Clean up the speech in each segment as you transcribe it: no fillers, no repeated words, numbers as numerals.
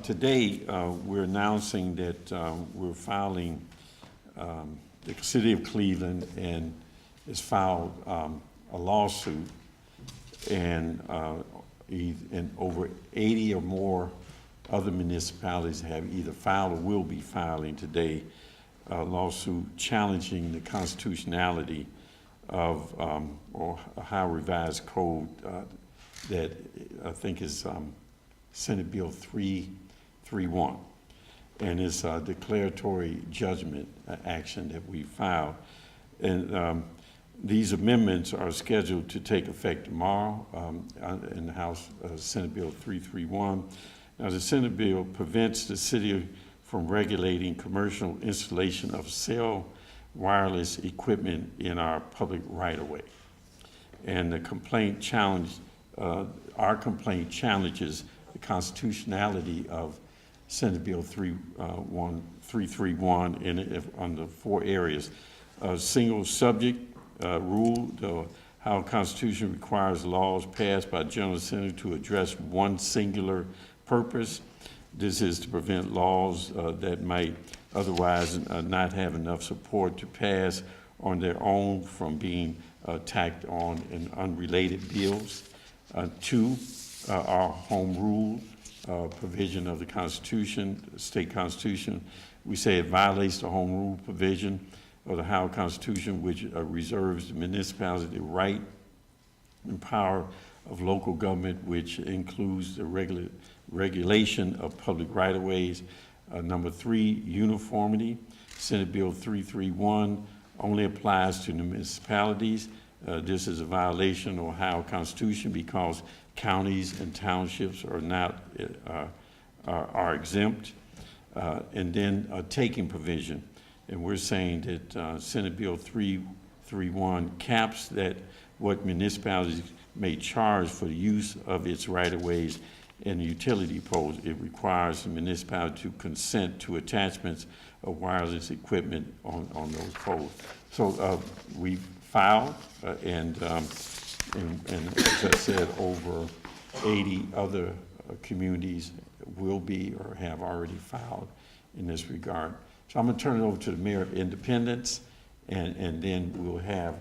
Today we're announcing that we're filing, the city of Cleveland and has filed a lawsuit, and over 80 or more other municipalities have either filed or will be filing today a lawsuit challenging the constitutionality of or a Ohio Revised Code that I think is Senate Bill 331, and it's a declaratory judgment action that we filed. And these amendments are scheduled to take effect tomorrow in the House, Senate Bill 331. Now, the Senate bill prevents the city from regulating commercial installation of cell wireless equipment in our public right-of-way. And the complaint our complaint challenges the constitutionality of Senate Bill 331 under 4 areas. Single subject rule, how the Constitution requires laws passed by General Assembly to address one singular purpose. This is to prevent laws that might otherwise not have enough support to pass on their own from being tacked on in unrelated bills. 2, our home rule provision of the Constitution, the state Constitution. We say it violates the home rule provision of the Ohio Constitution, which reserves the municipality the right and power of local government, which includes the regulation of public right-of-ways. Number 3, uniformity. Senate Bill 331 only applies to the municipalities. This is a violation of the Ohio Constitution because counties and townships are not are exempt. And then a taking provision, and we're saying that Senate Bill 331 caps that what municipalities may charge for the use of its right-of-ways and utility poles. It requires the municipality to consent to attachments of wireless equipment on those poles. So we filed, and as I said, over 80 other communities will be or have already filed in this regard. So I'm going to turn it over to the Mayor of Independence, and then we'll have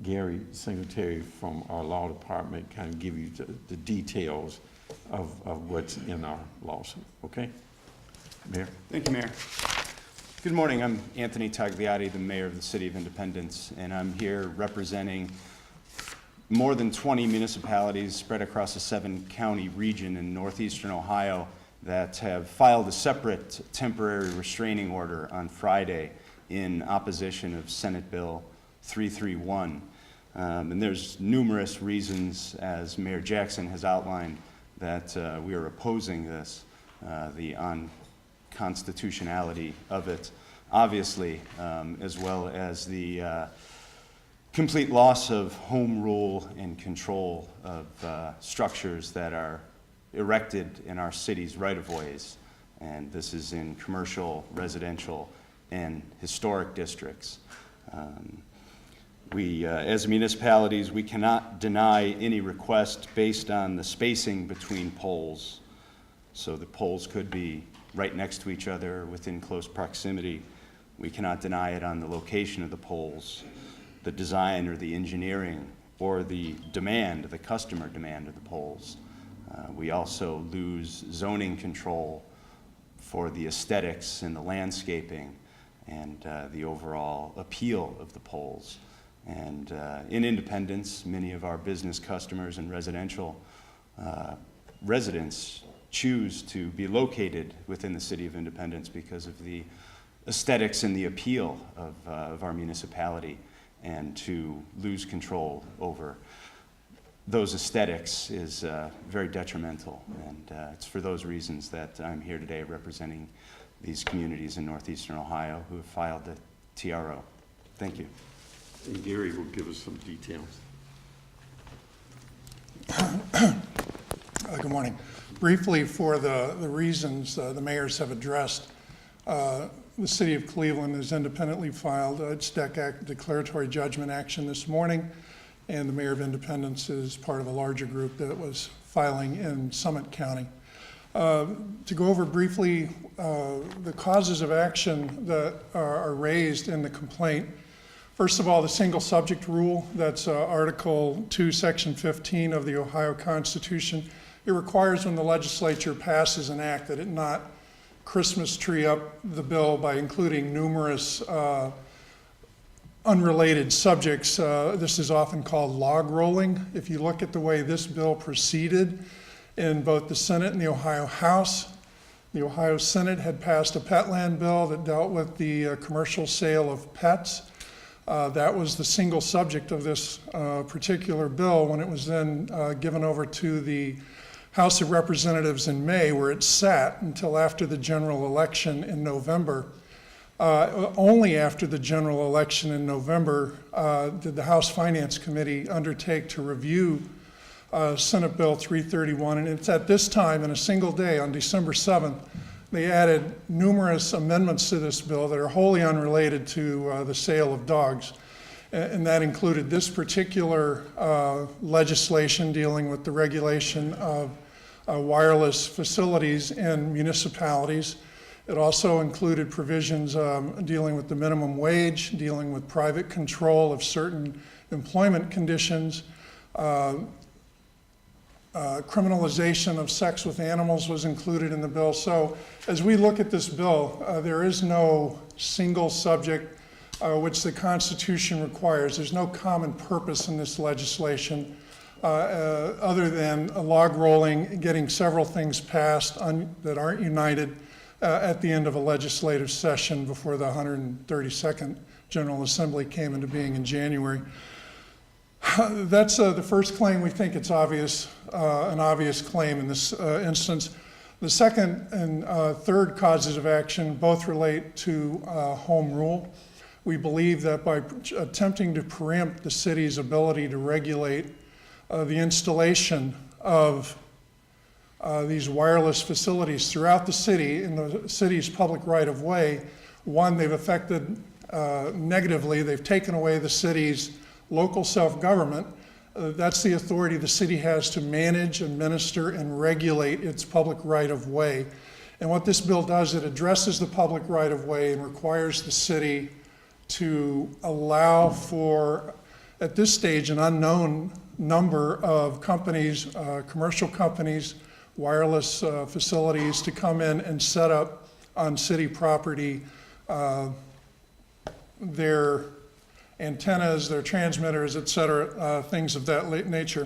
Gary Singletary from our law department kind of give you the details of what's in our lawsuit. Okay? Mayor? Thank you, Mayor. Good morning. I'm Anthony Tagliati, the Mayor of the City of Independence, and I'm here representing more than 20 municipalities spread across a 7-county region in northeastern Ohio that have filed a separate temporary restraining order on Friday in opposition of Senate Bill 331. And there's numerous reasons, as Mayor Jackson has outlined, that we are opposing this, the unconstitutionality of it, obviously, as well as the complete loss of home rule and control of structures that are erected in our city's right-of-ways. And this is in commercial, residential, and historic districts. As municipalities, we cannot deny any request based on the spacing between poles. So the poles could be right next to each other within close proximity. We cannot deny it on the location of the poles, the design or the engineering, or the demand, the customer demand of the poles. We also lose zoning control for the aesthetics and the landscaping and the overall appeal of the poles. And in Independence, many of our business customers and residential residents choose to be located within the City of Independence because of the aesthetics and the appeal of our municipality, and to lose control over those aesthetics is very detrimental. And it's for those reasons that I'm here today representing these communities in northeastern Ohio who have filed the TRO. Thank you. And Gary will give us some details. Good morning. Briefly, for the reasons the mayors have addressed, the City of Cleveland has independently filed its declaratory judgment action this morning, and the Mayor of Independence is part of a larger group that was filing in Summit County. To go over briefly the causes of action that are raised in the complaint. First of all, the single subject rule, that's Article 2, Section 15 of the Ohio Constitution. It requires when the legislature passes an act that it not Christmas tree up the bill by including numerous unrelated subjects. This is often called log rolling. If you look at the way this bill proceeded in both the Senate and the Ohio House, the Ohio Senate had passed a pet land bill that dealt with the commercial sale of pets. That was the single subject of this particular bill when it was then given over to the House of Representatives in May, where it sat until after the general election in November. Only after the general election in November did the House Finance Committee undertake to review Senate Bill 331, and it's at this time, in a single day, on December 7th, they added numerous amendments to this bill that are wholly unrelated to the sale of dogs. And that included this particular legislation dealing with the regulation of wireless facilities in municipalities. It also included provisions dealing with the minimum wage, dealing with private control of certain employment conditions. Criminalization of sex with animals was included in the bill. So as we look at this bill, there is no single subject which the Constitution requires. There's no common purpose in this legislation other than a log rolling, getting several things passed that aren't united at the end of a legislative session before the 132nd General Assembly came into being in January. That's the first claim. We think it's obvious, an obvious claim in this instance. The second and third causes of action both relate to home rule. We believe that by attempting to preempt the city's ability to regulate the installation of these wireless facilities throughout the city in the city's public right-of-way, one, they've affected negatively, they've taken away the city's local self-government. That's the authority the city has to manage, administer, and regulate its public right-of-way. And what this bill does, it addresses the public right-of-way and requires the city to allow for, at this stage, an unknown number of companies, commercial companies, wireless facilities to come in and set up on city property their antennas, their transmitters, et cetera, things of that nature.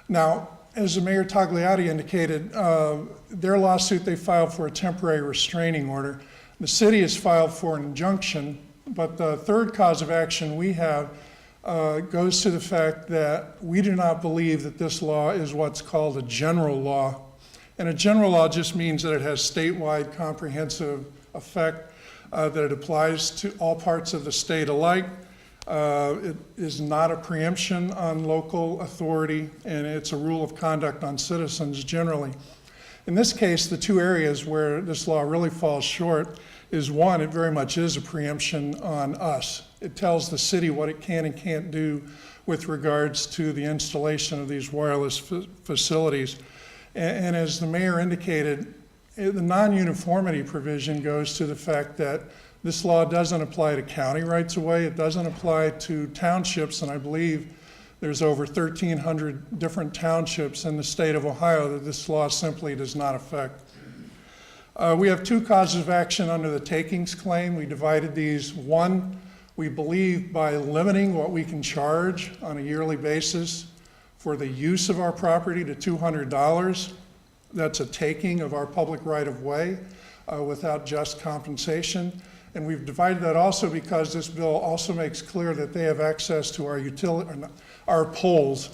Now, as the Mayor Tagliati indicated, their lawsuit they filed for a temporary restraining order. The city has filed for an injunction, but the third cause of action we have goes to the fact that we do not believe that this law is what's called a general law. And a general law just means that it has statewide comprehensive effect, that it applies to all parts of the state alike. It is not a preemption on local authority, and it's a rule of conduct on citizens generally. In this case, the two areas where this law really falls short is one, it very much is a preemption on us. It tells the city what it can and can't do with regards to the installation of these wireless facilities. And as the mayor indicated, the non-uniformity provision goes to the fact that this law doesn't apply to county rights-of-way. It doesn't apply to townships, and I believe there's over 1,300 different townships in the state of Ohio that this law simply does not affect. We have two causes of action under the takings claim. We divided these. One, we believe by limiting what we can charge on a yearly basis for the use of our property to $200, that's a taking of our public right-of-way without just compensation. And we've divided that also because this bill also makes clear that they have access to our poles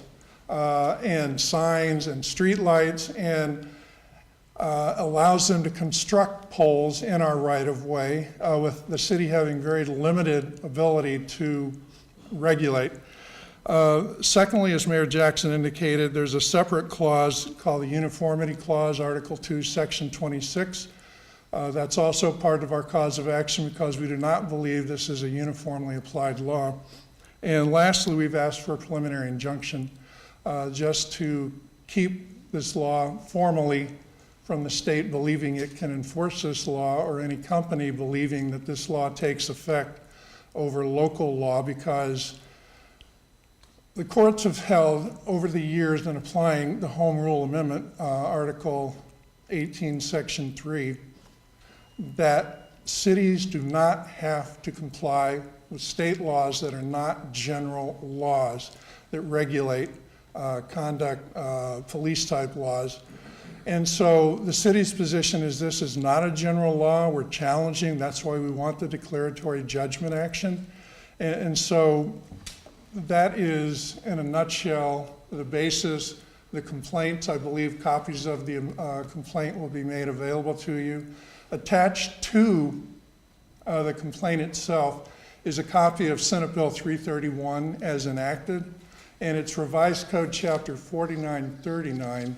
and signs and street lights, and allows them to construct poles in our right-of-way with the city having very limited ability to regulate. Secondly, as Mayor Jackson indicated, there's a separate clause called the Uniformity Clause, Article 2, Section 26. That's also part of our cause of action because we do not believe this is a uniformly applied law. And lastly, we've asked for a preliminary injunction just to keep this law formally from the state believing it can enforce this law, or any company believing that this law takes effect over local law, because the courts have held over the years in applying the Home Rule Amendment, Article 18, Section 3, that cities do not have to comply with state laws that are not general laws that regulate conduct, police-type laws. And so the city's position is this is not a general law. We're challenging. That's why we want the declaratory judgment action. And so that is, in a nutshell, the basis. The complaints, I believe copies of the complaint will be made available to you. Attached to the complaint itself is a copy of Senate Bill 331 as enacted, and it's Revised Code Chapter 4939,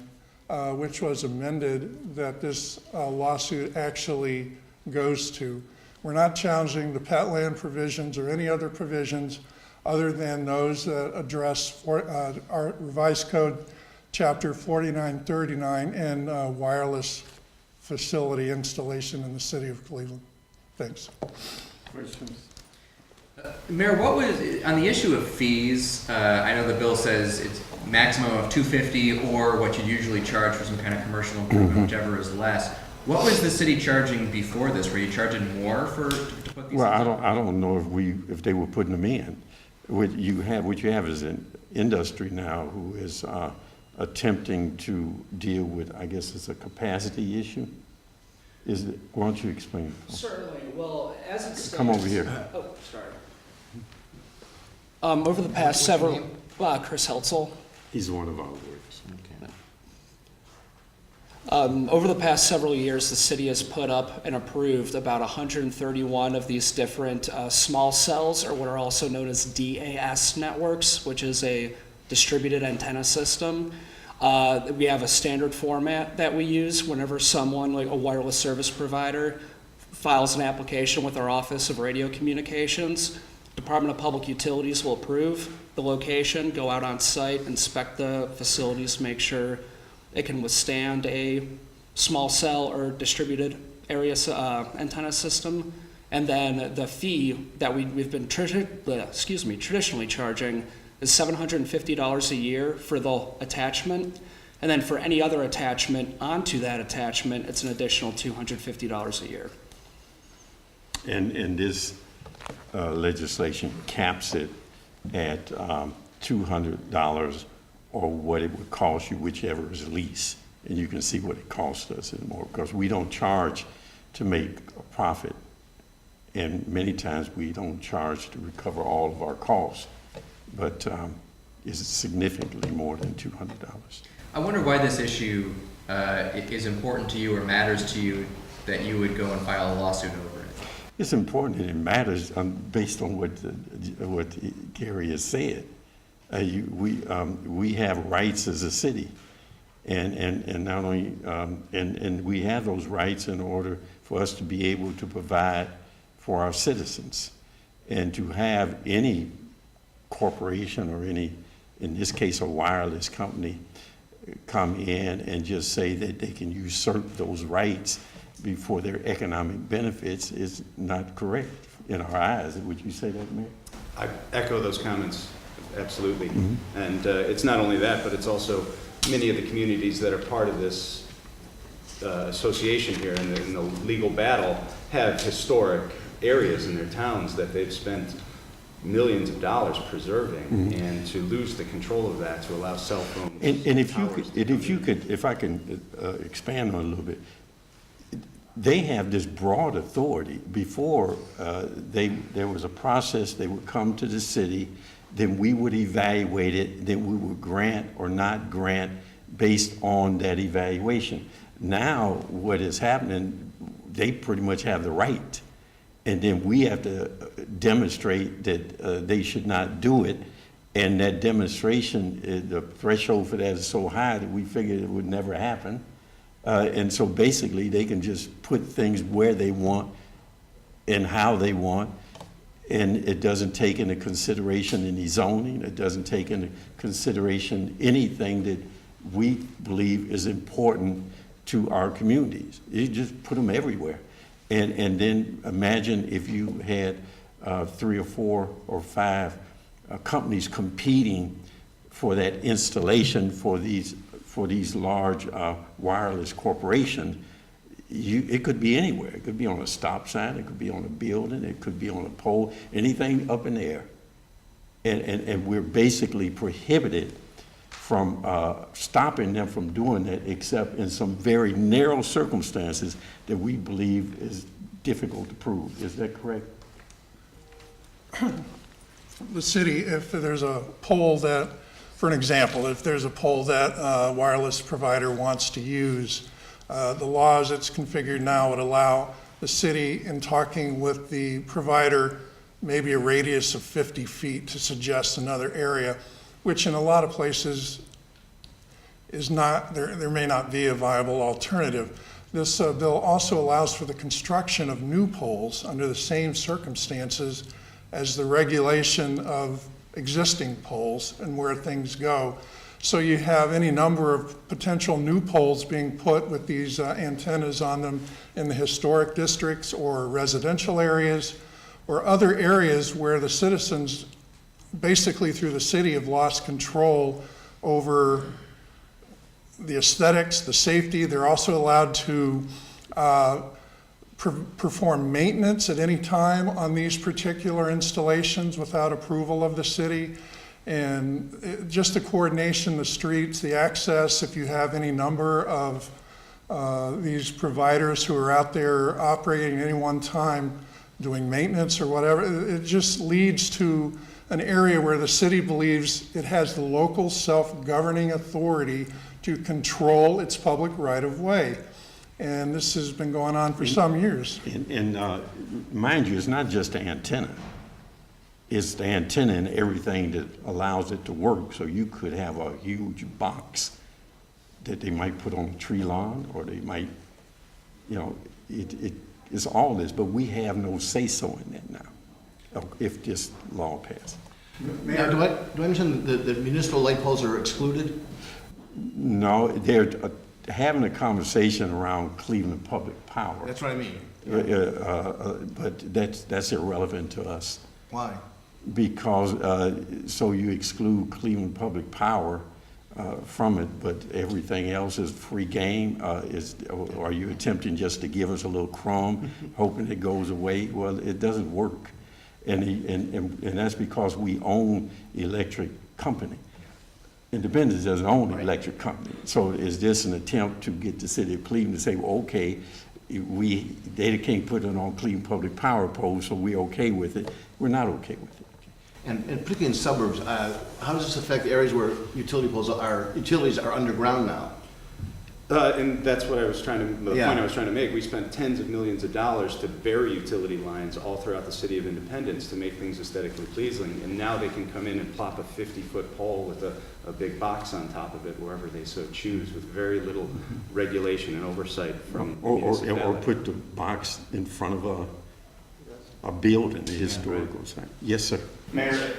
which was amended, that this lawsuit actually goes to. We're not challenging the pet land provisions or any other provisions other than those that address our Revised Code Chapter 4939 and wireless facility installation in the city of Cleveland. Thanks. Questions? Mayor, what was, on the issue of fees, I know the bill says it's maximum of $250 or what you usually charge for some kind of commercial improvement, whichever is less. What was the city charging before this? Were you charging more to put these? Well, I don't know if they were putting them in. What you have is an industry now who is attempting to deal with, I guess it's a capacity issue. Why don't you explain? Certainly. Well, as it stands. Come over here. Oh, sorry. Over the past several, Chris Heltzel. He's one of our workers. Over the past several years, the city has put up and approved about 131 of these different small cells, or what are also known as DAS networks, which is a distributed antenna system. We have a standard format that we use whenever someone, like a wireless service provider, files an application with our Office of Radio Communications. Department of Public Utilities will approve the location, go out on site, inspect the facilities, make sure it can withstand a small cell or distributed area antenna system. And then the fee that we've been traditionally charging is $750 a year for the attachment. And then for any other attachment onto that attachment, it's an additional $250 a year. And this legislation caps it at $200 or what it would cost you, whichever is least. And you can see what it costs us and more, because we don't charge to make a profit. And many times we don't charge to recover all of our costs, but it's significantly more than $200. I wonder why this issue is important to you or matters to you that you would go and file a lawsuit over it. It's important and it matters based on what Gary has said. We have rights as a city, and not only and we have those rights in order for us to be able to provide for our citizens, and to have any corporation or any, in this case, a wireless company, come in and just say that they can usurp those rights before their economic benefits is not correct in our eyes. Would you say that, Mayor? I echo those comments, absolutely. And it's not only that, but it's also many of the communities that are part of this association here in the legal battle have historic areas in their towns that they've spent millions of dollars preserving, and to lose the control of that, to allow cell phones. And if I can expand on it a little bit, they have this broad authority. Before there was a process, they would come to the city, then we would evaluate it, then we would grant or not grant based on that evaluation. Now what is happening, they pretty much have the right, and then we have to demonstrate that they should not do it, and that demonstration, the threshold for that is so high that we figured it would never happen. And so basically they can just put things where they want and how they want, and it doesn't take into consideration any zoning, it doesn't take into consideration anything that we believe is important to our communities. You just put them everywhere. And then imagine if you had 3 or 4 or 5 companies competing for that installation for these large wireless corporations. It could be anywhere. It could be on a stop sign, it could be on a building, it could be on a pole, anything up in the air. And we're basically prohibited from stopping them from doing that, except in some very narrow circumstances that we believe is difficult to prove. Is that correct? The city, if there's a pole that, for an example, if there's a pole that a wireless provider wants to use, the law as it's configured now would allow the city, in talking with the provider, maybe a radius of 50 feet to suggest another area, which in a lot of places is not, there may not be a viable alternative. This bill also allows for the construction of new poles under the same circumstances as the regulation of existing poles and where things go. So you have any number of potential new poles being put with these antennas on them in the historic districts or residential areas or other areas where the citizens, basically through the city, have lost control over the aesthetics, the safety. They're also allowed to perform maintenance at any time on these particular installations without approval of the city. And just the coordination, the streets, the access, if you have any number of these providers who are out there operating at any one time doing maintenance or whatever, it just leads to an area where the city believes it has the local self-governing authority to control its public right-of-way. And this has been going on for some years. And mind you, it's not just the antenna. It's the antenna and everything that allows it to work. So you could have a huge box that they might put on a tree lawn, or they might, it's all this, but we have no say-so in that now, if this law passes. Now, do I understand that the municipal light poles are excluded? No, they're having a conversation around Cleveland Public Power. That's what I mean. But that's irrelevant to us. Why? Because, so you exclude Cleveland Public Power from it, but everything else is free game? Are you attempting just to give us a little crumb, hoping it goes away? Well, it doesn't work. And that's because we own electric company. Independence doesn't own the electric company. So is this an attempt to get the city of Cleveland to say, well, okay, they can't put it on Cleveland Public Power poles, so we're okay with it? We're not okay with it. And particularly in suburbs, how does this affect areas where utilities are underground now? And that's what the point Yeah. I was trying to make. We spent tens of millions of dollars to bury utility lines all throughout the city of Independence to make things aesthetically pleasing, and now they can come in and plop a 50-foot pole with a big box on top of it wherever they so choose, with very little regulation and oversight from the Or municipality. put the box in front of a building, a historical site. Yes, sir. Mayor,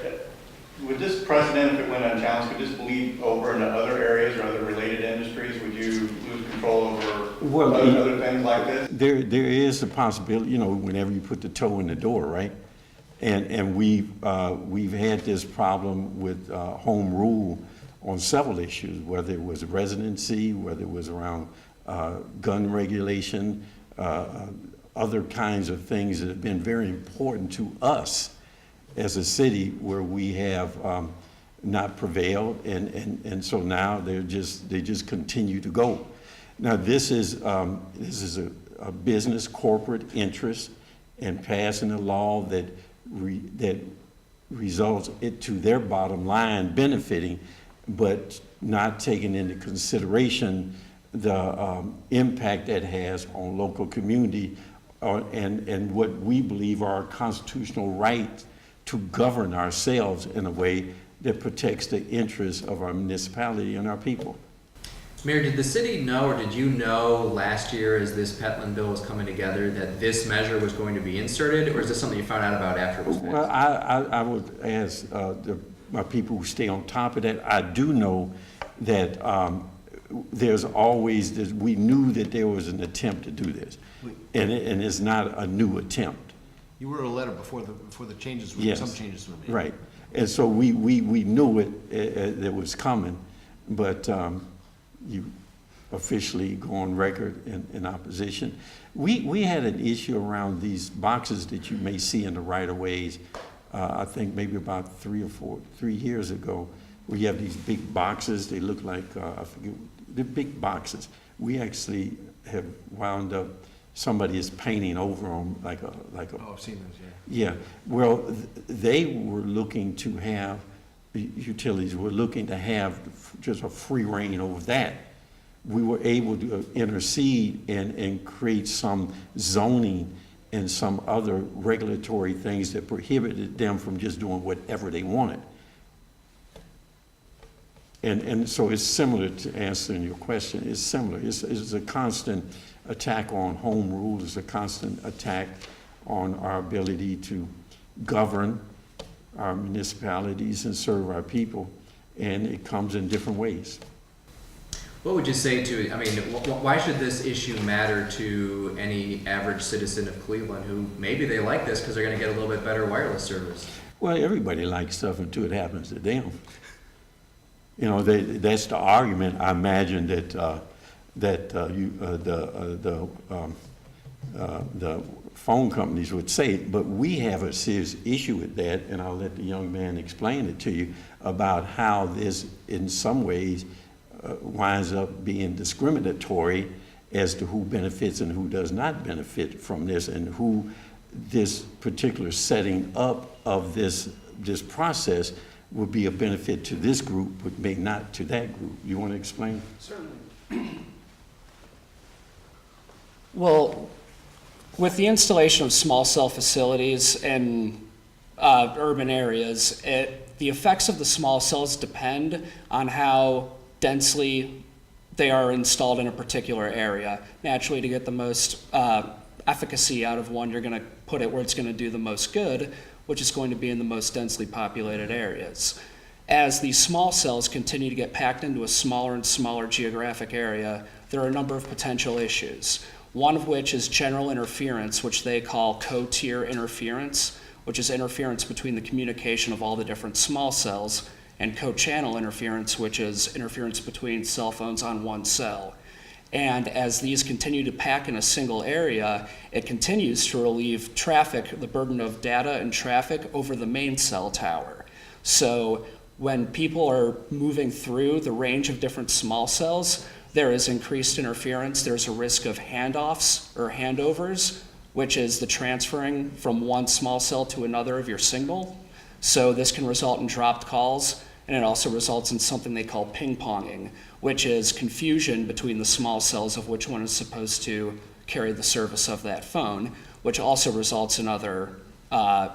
would this precedent, if it went unchallenged, could this bleed over into other areas or other related industries? Would you lose control over other things like this? There is a possibility, whenever you put the toe in the door, right? And we've had this problem with home rule on several issues, whether it was residency, whether it was around gun regulation, other kinds of things that have been very important to us as a city, where we have not prevailed, and so now they just continue to go. Now this is a business corporate interest in passing a law that results it to their bottom line benefiting, but not taking into consideration the impact that has on local community and what we believe are our constitutional rights to govern ourselves in a way that protects the interests of our municipality and our people. Mayor, did the city know, or did you know last year as this Petland bill was coming together that this measure was going to be inserted, or is this something you found out about after it was passed? Well, I would ask my people who stay on top of that. I do know that there's always this, we knew that there was an attempt to do this. And it's not a new attempt. You wrote a letter before the changes, Yes. some changes were made. Right. And so we knew it was coming, but you officially go on record in opposition. We had an issue around these boxes that you may see in the right-of-ways, I think maybe about 3 years ago, where you have these big boxes. They look like, I forget, they're big boxes. We actually have wound up, somebody is painting over them like a. Oh, I've seen those, yeah. Yeah, well, they were looking to have, the utilities were looking to have just a free reign over that. We were able to intercede and create some zoning and some other regulatory things that prohibited them from just doing whatever they wanted. And so it's similar to answering your question. It's similar. It's a constant attack on home rule. It's a constant attack on our ability to govern our municipalities and serve our people. And it comes in different ways. What would you say to, I mean, why should this issue matter to any average citizen of Cleveland who maybe they like this because they're going to get a little bit better wireless service? Well, everybody likes stuff until it happens to them. You know, that's the argument. I imagine that the phone companies would say, but we have a serious issue with that, and I'll let the young man explain it to you about how this, in some ways, winds up being discriminatory as to who benefits and who does not benefit from this, and who this particular setting up of this process would be a benefit to this group, but may not to that group. You want to explain? Certainly. Well, with the installation of small cell facilities in urban areas, the effects of the small cells depend on how densely they are installed in a particular area. Naturally, to get the most efficacy out of one, you're going to put it where it's going to do the most good, which is going to be in the most densely populated areas. As these small cells continue to get packed into a smaller and smaller geographic area, there are a number of potential issues. One of which is general interference, which they call co-tier interference, which is interference between the communication of all the different small cells, and co-channel interference, which is interference between cell phones on one cell. And as these continue to pack in a single area, it continues to relieve traffic, the burden of data and traffic over the main cell tower. So when people are moving through the range of different small cells, there is increased interference. There's a risk of handoffs or handovers, which is the transferring from one small cell to another of your signal. So this can result in dropped calls, and it also results in something they call ping-ponging, which is confusion between the small cells of which one is supposed to carry the service of that phone, which also results in other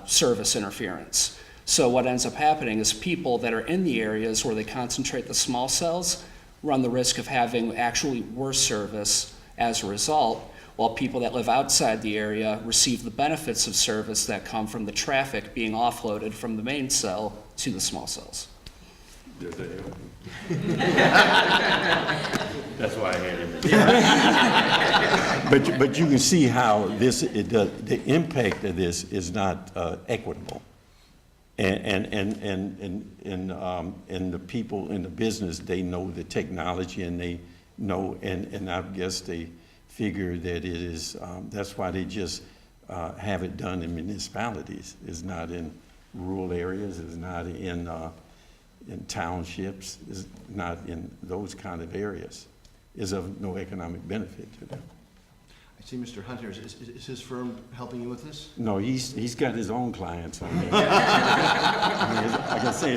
service interference. So what ends up happening is people that are in the areas where they concentrate the small cells run the risk of having actually worse service as a result, while people that live outside the area receive the benefits of service that come from the traffic being offloaded from the main cell to the small cells. That's why I had him. But you can see how the impact of this is not equitable. And the people in the business, they know the technology, and they know, and I guess they figure that it is, that's why they just have it done in municipalities. It's not in rural areas, it's not in townships, it's not in those kind of areas. It's of no economic benefit to them. I see Mr. Hunter, is his firm helping you with this? No, he's got his own clients on there. I mean, like I say,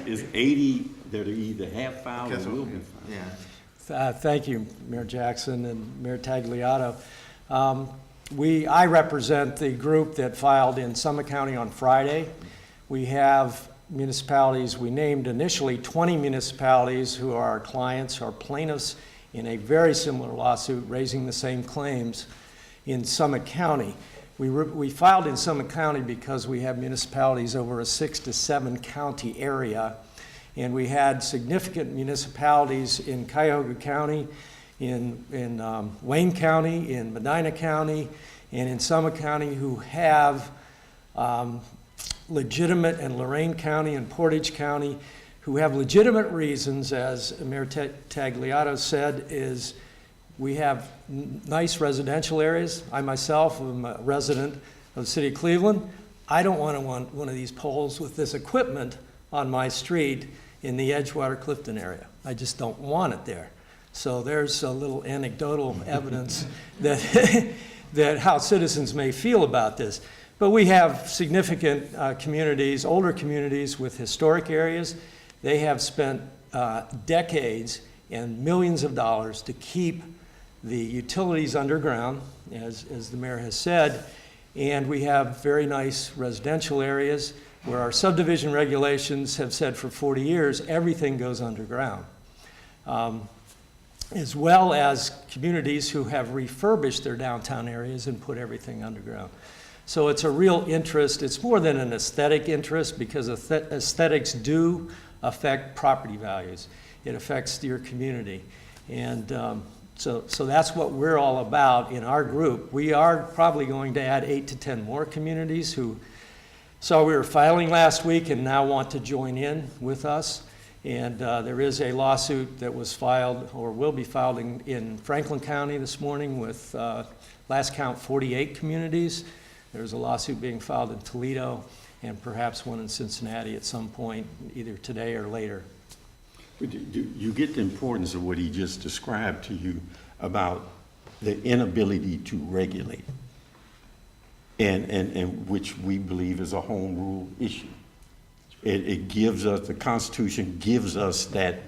it's 80 that are either half filed or will be filed. Yeah. Thank you, Mayor Jackson and Mayor Tagliato. I represent the group that filed in Summit County on Friday. We have municipalities, we named initially 20 municipalities who are our clients, our plaintiffs in a very similar lawsuit raising the same claims in Summit County. We filed in Summit County because we have municipalities over a 6 to 7 county area, And we had significant municipalities in Cuyahoga County, in Wayne County, in Medina County, and in Summit County who have legitimate, and Lorain County and Portage County, who have legitimate reasons, as Mayor Tagliato said, is we have nice residential areas. I myself am a resident of the city of Cleveland. I don't want one of these poles with this equipment on my street in the Edgewater Clifton area. I just don't want it there. So there's a little anecdotal evidence that, that how citizens may feel about this. But we have significant communities, older communities with historic areas. They have spent decades and millions of dollars to keep the utilities underground, as the mayor has said, and we have very nice residential areas where our subdivision regulations have said for 40 years everything goes underground, as well as communities who have refurbished their downtown areas and put everything underground. So it's a real interest. It's more than an aesthetic interest, because aesthetics do affect property values. It affects your community. And so that's what we're all about in our group. We are probably going to add 8 to 10 more communities who saw we were filing last week and now want to join in with us. And there is a lawsuit that was filed, or will be filed, in Franklin County this morning with, last count, 48 communities. There's a lawsuit being filed in Toledo, and perhaps one in Cincinnati at some point, either today or later. But do you get the importance of what he just described to you about the inability to regulate, and which we believe is a home rule issue? It gives us, the Constitution gives us that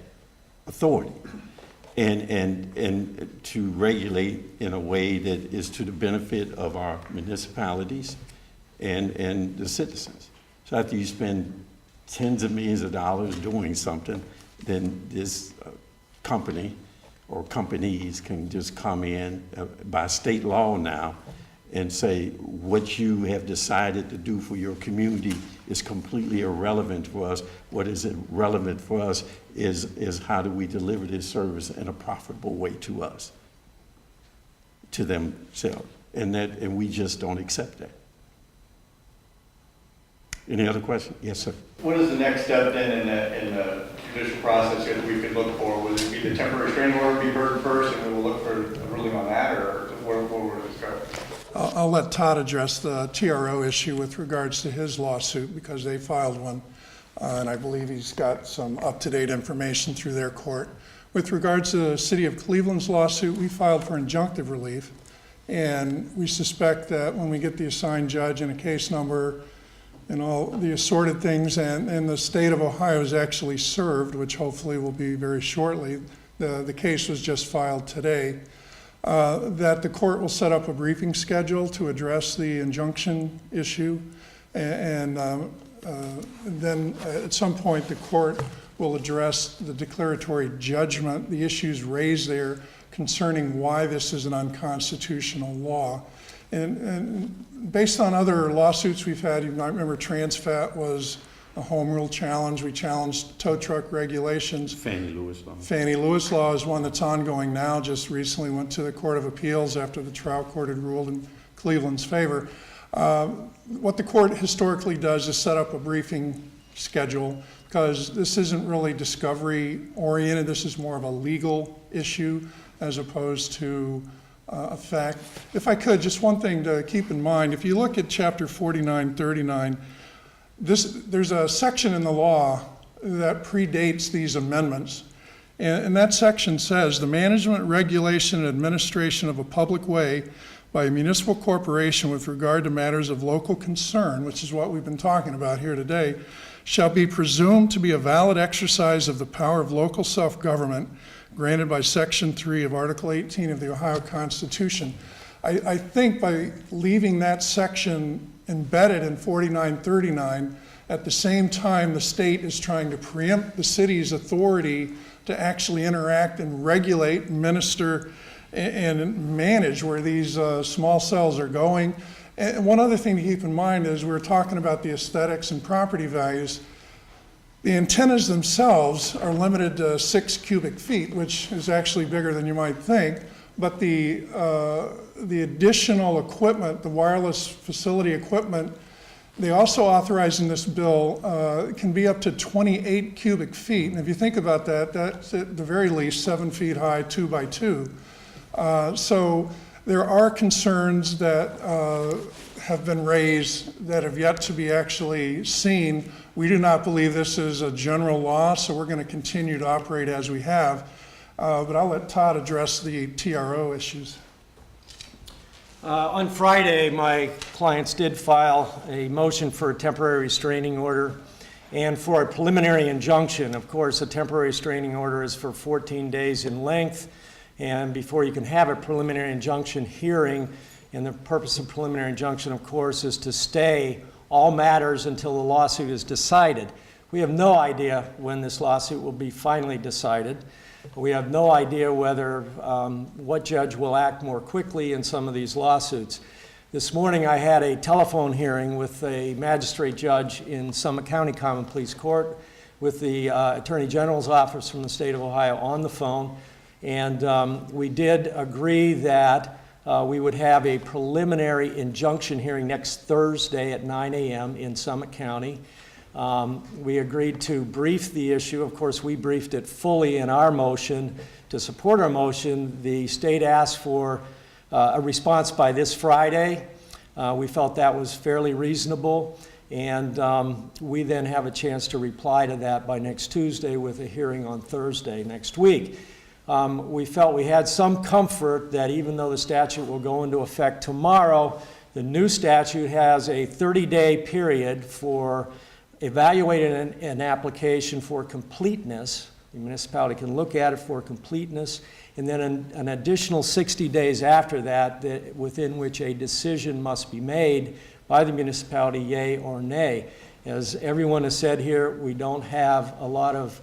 authority, and to regulate in a way that is to the benefit of our municipalities and the citizens. So after you spend tens of millions of dollars doing something, then this company or companies can just come in by state law now and say what you have decided to do for your community is completely irrelevant for us. What is relevant for us is how do we deliver this service in a profitable way to us, to themselves, and we just don't accept that. Any other question? Yes, sir. What is the next step then in the judicial process that we could look for? Would it be the temporary restraining order be heard first, and we will look for a ruling on that, or where would it go? I'll let Todd address the TRO issue with regards to his lawsuit, because they filed one, and I believe he's got some up-to-date information through their court. With regards to the City of Cleveland's lawsuit, we filed for injunctive relief, and we suspect that when we get the assigned judge and a case number and all the assorted things, and the state of Ohio is actually served, which hopefully will be very shortly. The case was just filed today. That the court will set up a briefing schedule to address the injunction issue, and then at some point the court will address the declaratory judgment, the issues raised there concerning why this is an unconstitutional law. And based on other lawsuits we've had, you might remember TransFat was a home rule challenge. We challenged tow truck regulations. Fannie Lewis law. Fannie Lewis law is one that's ongoing now, just recently went to the Court of Appeals after the trial court had ruled in Cleveland's favor. What the court historically does is set up a briefing schedule, because this isn't really discovery oriented. This is more of a legal issue as opposed to a fact. If I could, just one thing to keep in mind, if you look at chapter 4939, there's a section in the law that predates these amendments, and that section says the management, regulation, and administration of a public way by a municipal corporation with regard to matters of local concern, which is what we've been talking about here today, shall be presumed to be a valid exercise of the power of local self-government granted by Section 3 of Article 18 of the Ohio Constitution. I think by leaving that section embedded in 4939, at the same time the state is trying to preempt the city's authority to actually interact and regulate, minister, and manage where these small cells are going. And one other thing to keep in mind is we're talking about the aesthetics and property values. The antennas themselves are limited to 6 cubic feet, which is actually bigger than you might think, but the additional equipment, the wireless facility equipment, they also authorize in this bill can be up to 28 cubic feet. And if you think about that, that's at the very least 7 feet high, 2 by 2. So there are concerns that have been raised that have yet to be actually seen. We do not believe this is a general law, so we're going to continue to operate as we have. But I'll let Todd address the TRO issues. On Friday, my clients did file a motion for a temporary restraining order and for a preliminary injunction. Of course, a temporary restraining order is for 14 days in length, and before you can have a preliminary injunction hearing, and the purpose of preliminary injunction, of course, is to stay all matters until the lawsuit is decided. We have no idea when this lawsuit will be finally decided. We have no idea whether what judge will act more quickly in some of these lawsuits. This morning I had a telephone hearing with a magistrate judge in Summit County Common Pleas Court with the Attorney General's office from the state of Ohio on the phone, and we did agree that we would have a preliminary injunction hearing next Thursday at 9 a.m. in Summit County. We agreed to brief the issue. Of course, we briefed it fully in our motion. To support our motion, the state asked for a response by this Friday. We felt that was fairly reasonable, and we then have a chance to reply to that by next Tuesday with a hearing on Thursday next week. We felt we had some comfort that even though the statute will go into effect tomorrow, the new statute has a 30-day period for evaluating an application for completeness. The municipality can look at it for completeness, and then an additional 60 days after that, within which a decision must be made by the municipality, yea or nay. As everyone has said here, we don't have a lot of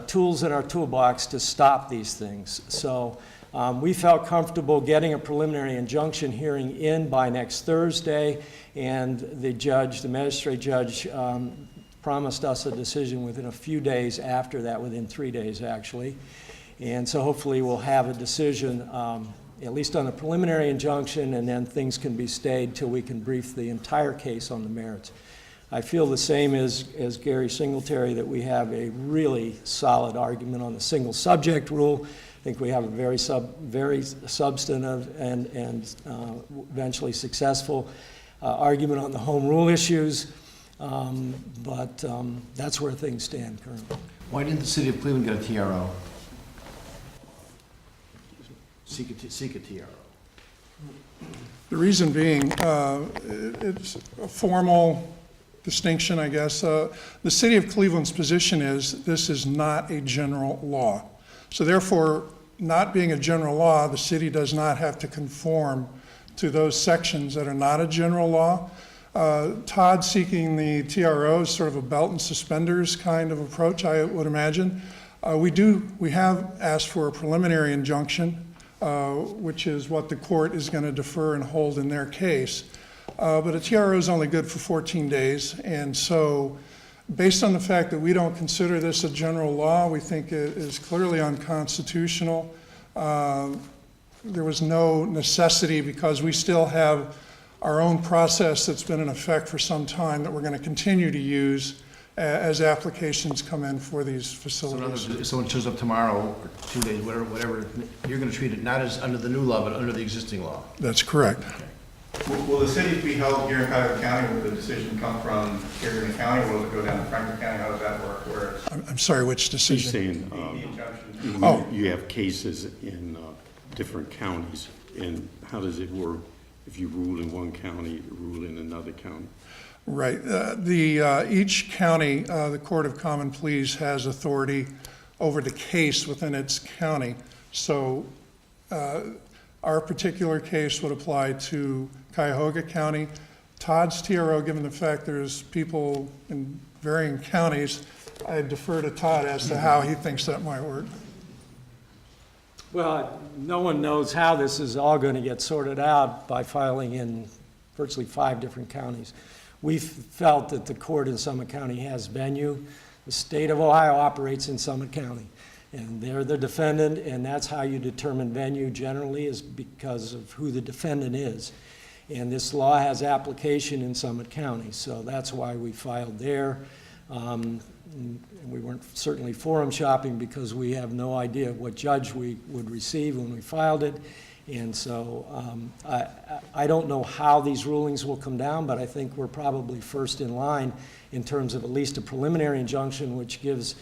tools in our toolbox to stop these things. So we felt comfortable getting a preliminary injunction hearing in by next Thursday, and the magistrate judge, promised us a decision within a few days after that, within 3 days actually. And so hopefully we'll have a decision, at least on the preliminary injunction, and then things can be stayed till we can brief the entire case on the merits. I feel the same as Gary Singletary, that we have a really solid argument on the single subject rule. I think we have a very substantive and eventually successful argument on the home rule issues, but that's where things stand currently. Why didn't the city of Cleveland get a TRO? Seek a TRO. The reason being, it's a formal distinction, I guess. The city of Cleveland's position is this is not a general law. So therefore, not being a general law, the city does not have to conform to those sections that are not a general law. Todd seeking the TRO is sort of a belt and suspenders kind of approach, I would imagine. We have asked for a preliminary injunction, which is what the court is going to defer and hold in their case. But a TRO is only good for 14 days, and so based on the fact that we don't consider this a general law, we think it is clearly unconstitutional. There was no necessity, because we still have our own process that's been in effect for some time that we're going to continue to use as applications come in for these So in facilities. other words, if someone shows up tomorrow, or 2 days, whatever, you're going to treat it not as under the new law, but under the existing law. That's correct. Will the cities be held here in Cuyahoga County? Will the decision come from here in the county, or will it go down to Franklin County? How does that work? Where I'm sorry, which He's decision? saying, the injunction? Oh. you have cases in different counties, and how does it work if you rule in one county, rule in another county? Right. Each county, the Court of Common Pleas has authority over the case within its county. So our particular case would apply to Cuyahoga County. Todd's TRO, given the fact there's people in varying counties, I defer to Todd as to how he thinks that might work. Well, no one knows how this is all going to get sorted out by filing in virtually 5 different counties. We felt that the court in Summit County has venue, The state of Ohio operates in Summit County, and they're the defendant, and that's how you determine venue generally, is because of who the defendant is. And this law has application in Summit County, so that's why we filed there. And we weren't certainly forum shopping because we have no idea what judge we would receive when we filed it. And so I don't know how these rulings will come down, but I think we're probably first in line in terms of at least a preliminary injunction, which gives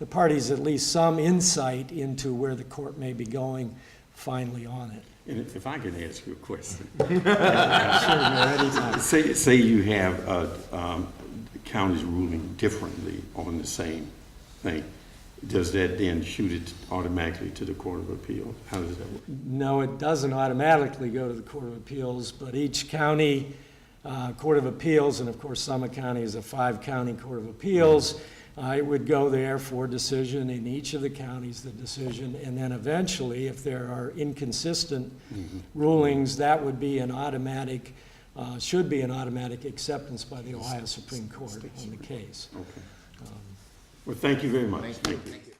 the parties at least some insight into where the court may be going finally on it. And if I can ask you a question. Sure, Mayor, anytime. Say you have the counties ruling differently on the same thing. Does that then shoot it automatically to the Court of Appeals? How does that work? No, it doesn't automatically go to the Court of Appeals, but each county Court of Appeals, and of course Summit County is a 5-county Court of Appeals, it would go there for decision in each of the counties, the decision, and then eventually, if there are inconsistent rulings, that would be an automatic, should be an automatic acceptance by the Ohio Supreme Court on the case. Okay. Well, thank you very much. Thank you.